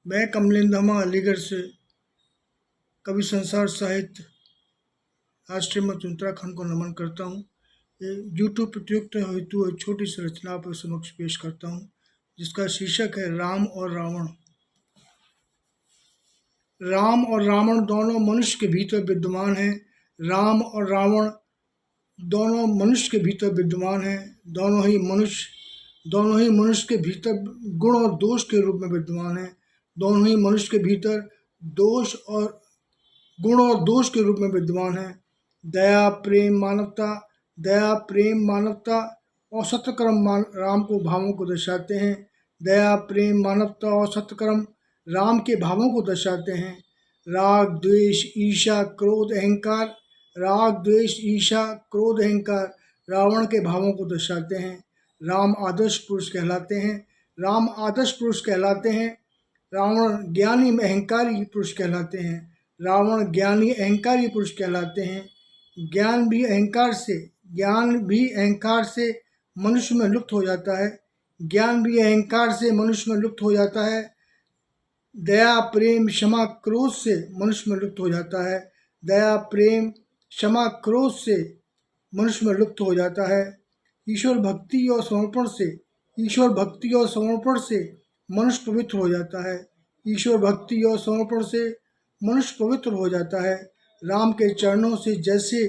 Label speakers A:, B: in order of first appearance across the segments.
A: मैं कमलेंद्र धमा अलीगढ़ से कवि संसार साहित्य राष्ट्रीय मंच उत्तराखंड को नमन करता हूँ। ये यूट्यूब प्रतियोगिता हेतु एक छोटी सी रचना आप समक्ष पेश करता हूँ, जिसका शीर्षक है राम और रावण। राम और रावण दोनों मनुष्य के भीतर विद्यमान हैं। राम और रावण दोनों मनुष्य के भीतर विद्यमान हैं। दोनों ही मनुष्य के भीतर गुण और दोष के रूप में विद्यमान हैं। दोनों ही मनुष्य के भीतर गुण और दोष के रूप में विद्यमान है। दया प्रेम मानवता और सत्यकर्म राम को भावों को दर्शाते हैं। दया प्रेम मानवता और सत्यकर्म राम के भावों को दर्शाते हैं। राग द्वेष ईर्ष्या क्रोध अहंकार रावण के भावों को दर्शाते हैं। राम आदर्श पुरुष कहलाते हैं। रावण ज्ञानी अहंकारी पुरुष कहलाते हैं। ज्ञान भी अहंकार से मनुष्य में लुप्त हो जाता है। दया प्रेम क्षमा क्रोध से मनुष्य में लुप्त हो जाता है। ईश्वर भक्ति और समर्पण से मनुष्य पवित्र हो जाता है। राम के चरणों से जैसे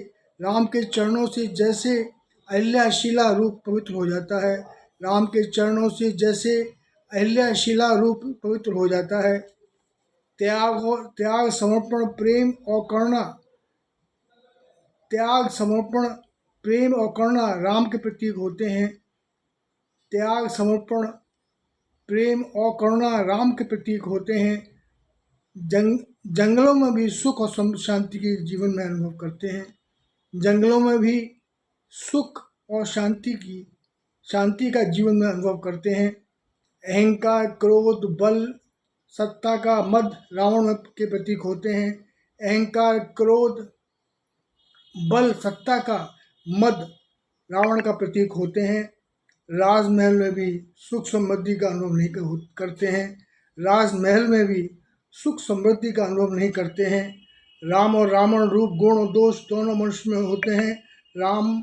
A: अहिल्या शिला रूप पवित्र हो जाता है। त्याग समर्पण प्रेम और करुणा राम के प्रतीक होते हैं। जंगलों में भी सुख और शांति के जीवन में अनुभव करते हैं। अहंकार क्रोध बल सत्ता का मद रावण के प्रतीक होते हैं। अहंकार क्रोध बल सत्ता का मद रावण का प्रतीक होते हैं। राजमहल में भी सुख समृद्धि का अनुभव नहीं करते हैं। राम और रावण रूप गुण और दोष दोनों मनुष्य में होते हैं। राम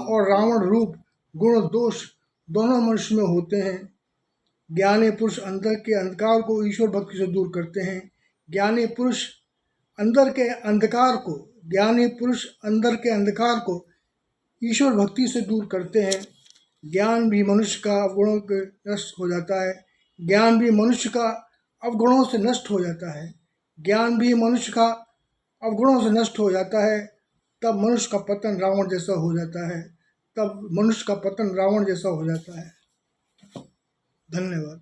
A: और रावण रूप गुण और दोष दोनों मनुष्य में होते हैं। ज्ञानी पुरुष अंदर के अंधकार को ईश्वर भक्ति से दूर करते हैं। ज्ञानी पुरुष अंदर के अंधकार को ईश्वर भक्ति से दूर करते हैं। ज्ञान भी मनुष्य का अवगुणों से नष्ट हो जाता है। तब मनुष्य का पतन रावण जैसा हो जाता है। धन्यवाद।